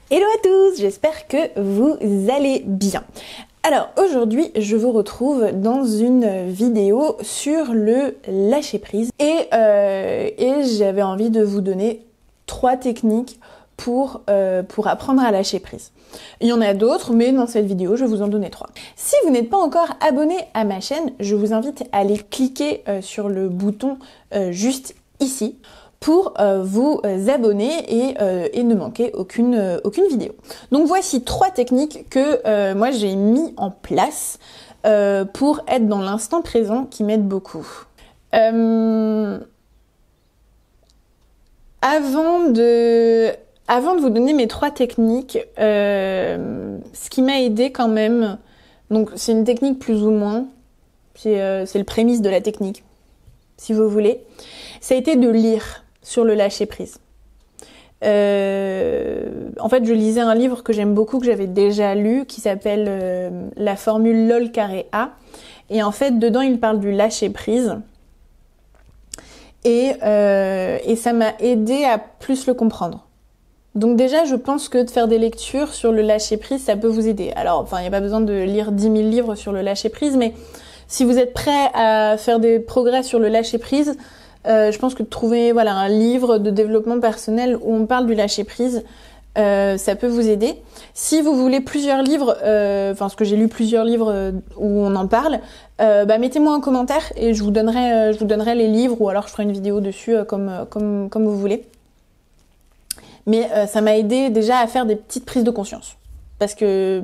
Hello à tous, j'espère que vous allez bien. Alors aujourd'hui, je vous retrouve dans une vidéo sur le lâcher prise et j'avais envie de vous donner 3 techniques pour apprendre à lâcher prise. Il y en a d'autres, mais dans cette vidéo, je vais vous en donner 3. Si vous n'êtes pas encore abonné à ma chaîne, je vous invite à aller cliquer sur le bouton juste ici pour vous abonner et ne manquer aucune vidéo. Donc voici 3 techniques que moi j'ai mis en place pour être dans l'instant présent qui m'aident beaucoup. Avant de vous donner mes 3 techniques, ce qui m'a aidé quand même, donc c'est une technique plus ou moins, c'est le prémisse de la technique, si vous voulez, ça a été de lire sur le lâcher prise. En fait, je lisais un livre que j'aime beaucoup, que j'avais déjà lu, qui s'appelle La formule LOL carré A. Et en fait, dedans, il parle du lâcher prise. Et ça m'a aidé à plus le comprendre. Donc déjà, je pense que de faire des lectures sur le lâcher prise, ça peut vous aider. Alors, enfin, il n'y a pas besoin de lire 10 000 livres sur le lâcher prise, mais si vous êtes prêt à faire des progrès sur le lâcher prise, je pense que de trouver un livre de développement personnel où on parle du lâcher prise, ça peut vous aider. Si vous voulez plusieurs livres, parce que j'ai lu plusieurs livres où on en parle, mettez-moi en commentaire et je vous donnerai les livres, ou alors je ferai une vidéo dessus comme vous voulez. Mais ça m'a aidé déjà à faire des petites prises de conscience, parce que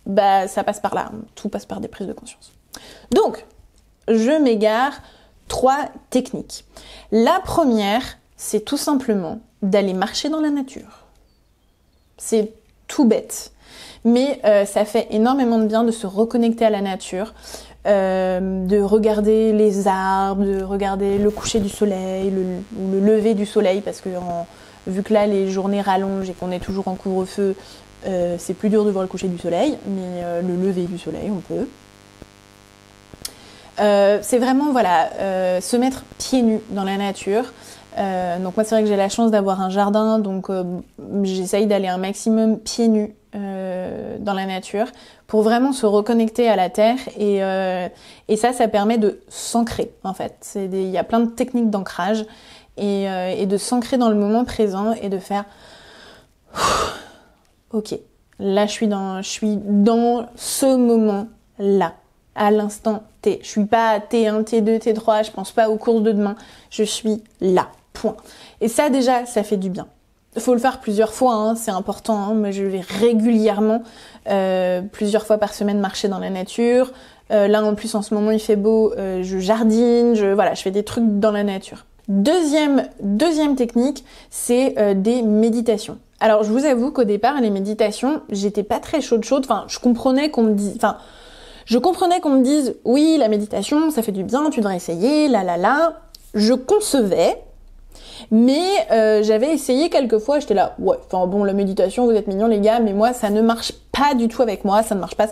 ça passe par là, tout passe par des prises de conscience. Donc, je m'égare. 3 techniques. La première, c'est tout simplement d'aller marcher dans la nature. C'est tout bête, mais ça fait énormément de bien de se reconnecter à la nature, de regarder les arbres, de regarder le coucher du soleil, ou le lever du soleil, parce que vu que là les journées rallongent et qu'on est toujours en couvre-feu, c'est plus dur de voir le coucher du soleil, mais le lever du soleil, on peut. C'est vraiment se mettre pieds nus dans la nature. Donc moi c'est vrai que j'ai la chance d'avoir un jardin, donc j'essaye d'aller un maximum pieds nus dans la nature pour vraiment se reconnecter à la terre, et ça permet de s'ancrer en fait. Il y a plein de techniques d'ancrage et de s'ancrer dans le moment présent et de faire ok, là je suis dans ce moment là. À l'instant T. Je suis pas à T1, T2, T3, je pense pas aux courses de demain, je suis là, point. Et ça déjà, ça fait du bien. Il faut le faire plusieurs fois, hein, c'est important, hein. Moi je vais régulièrement, plusieurs fois par semaine, marcher dans la nature. Là en plus en ce moment il fait beau, je jardine, je fais des trucs dans la nature. Deuxième technique, c'est des méditations. Alors je vous avoue qu'au départ, les méditations, j'étais pas très chaude, enfin je comprenais qu'on me dise... Je comprenais qu'on me dise « Oui, la méditation, ça fait du bien, tu devrais essayer, là. » Je concevais, mais j'avais essayé quelques fois, j'étais là « Ouais, la méditation, vous êtes mignons les gars, mais moi, ça ne marche pas du tout avec moi, ça ne marche pas. »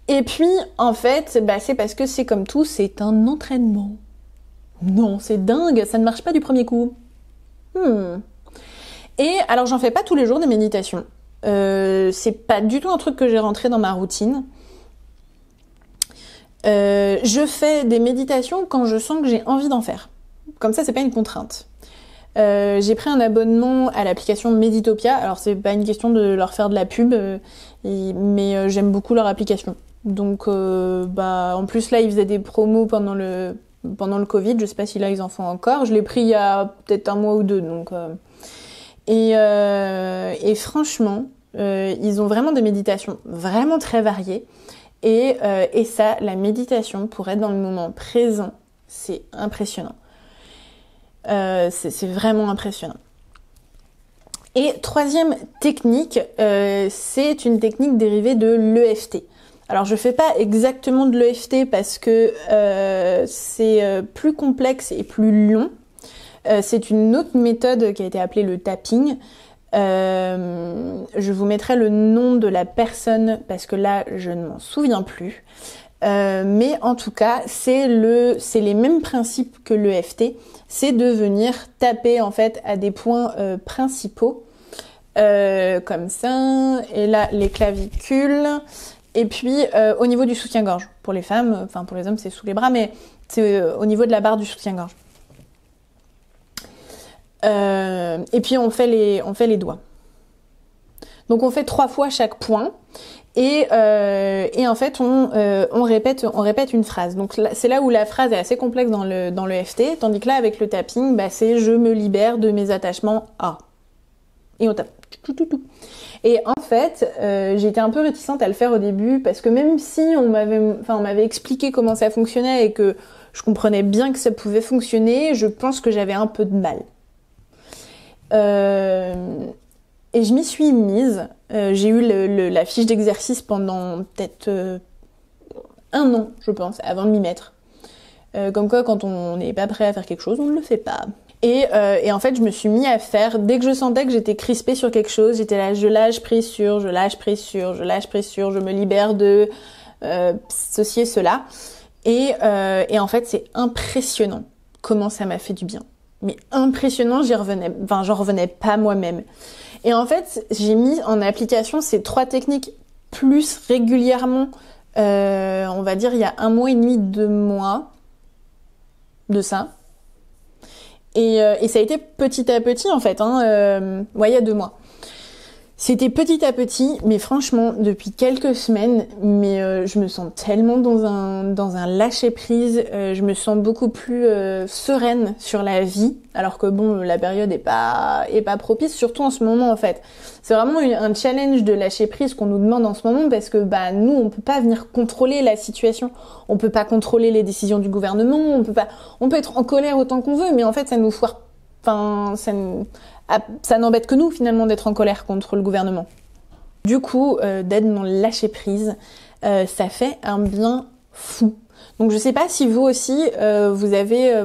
Et puis, en fait, c'est parce que c'est comme tout, c'est un entraînement. Non, c'est dingue, ça ne marche pas du premier coup. Et alors, j'en fais pas tous les jours des méditations. C'est pas du tout un truc que j'ai rentré dans ma routine. Je fais des méditations quand je sens que j'ai envie d'en faire. Comme ça, c'est pas une contrainte. J'ai pris un abonnement à l'application Meditopia. Alors, c'est pas une question de leur faire de la pub, mais j'aime beaucoup leur application. Donc, en plus, là, ils faisaient des promos pendant le Covid. Je sais pas si là, ils en font encore. Je l'ai pris il y a peut-être un mois ou 2. Donc, et franchement, ils ont vraiment des méditations vraiment très variées. Et ça, la méditation, pour être dans le moment présent, c'est impressionnant. C'est vraiment impressionnant. Et troisième technique, c'est une technique dérivée de l'EFT. Alors je fais pas exactement de l'EFT parce que c'est plus complexe et plus long. C'est une autre méthode qui a été appelée le tapping. Je vous mettrai le nom de la personne parce que là je ne m'en souviens plus, mais en tout cas c'est les mêmes principes que l'EFT, c'est de venir taper en fait à des points principaux comme ça, et là les clavicules, et puis au niveau du soutien-gorge, pour les femmes, enfin pour les hommes c'est sous les bras, mais c'est au niveau de la barre du soutien-gorge. Et puis on fait les doigts. Donc on fait 3 fois chaque point, et en fait on répète une phrase. Donc c'est là où la phrase est assez complexe dans le FT, tandis que là avec le tapping, bah, c'est je me libère de mes attachements à. Et on tape. Et en fait, j'étais un peu réticente à le faire au début parce que même si on m'avait expliqué comment ça fonctionnait et que je comprenais bien que ça pouvait fonctionner, je pense que j'avais un peu de mal. Et je m'y suis mise. J'ai eu la fiche d'exercice pendant peut-être 1 an, je pense, avant de m'y mettre. Comme quoi, quand on n'est pas prêt à faire quelque chose, on ne le fait pas. Et en fait, je me suis mis à faire, dès que je sentais que j'étais crispée sur quelque chose, j'étais là, je lâche prise sur, je lâche prise sur, je lâche prise sur, je me libère de ceci et cela. Et en fait, c'est impressionnant comment ça m'a fait du bien. Mais impressionnant, j'en revenais pas moi-même. Et en fait, j'ai mis en application ces 3 techniques plus régulièrement, on va dire il y a 1 mois et demi, 2 mois de ça. Et ça a été petit à petit en fait, il y a 2 mois. C'était petit à petit, mais franchement, depuis quelques semaines, je me sens tellement dans un lâcher prise, je me sens beaucoup plus sereine sur la vie, alors que bon, la période est pas propice, surtout en ce moment en fait. C'est vraiment un challenge de lâcher prise qu'on nous demande en ce moment parce que nous, on peut pas venir contrôler la situation, on peut pas contrôler les décisions du gouvernement, on peut être en colère autant qu'on veut, mais en fait, ça nous foire. Ça n'embête que nous finalement d'être en colère contre le gouvernement. Du coup, d'être dans le lâcher prise, ça fait un bien fou. Donc je sais pas si vous aussi vous avez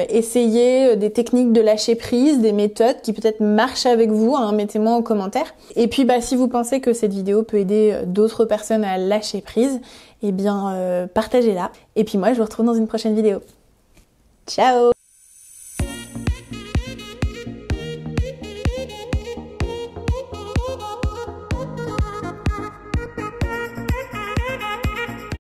essayé des techniques de lâcher prise, des méthodes qui peut-être marchent avec vous, mettez-moi en commentaire. Et puis si vous pensez que cette vidéo peut aider d'autres personnes à lâcher prise, partagez-la. Et puis moi je vous retrouve dans une prochaine vidéo. Ciao!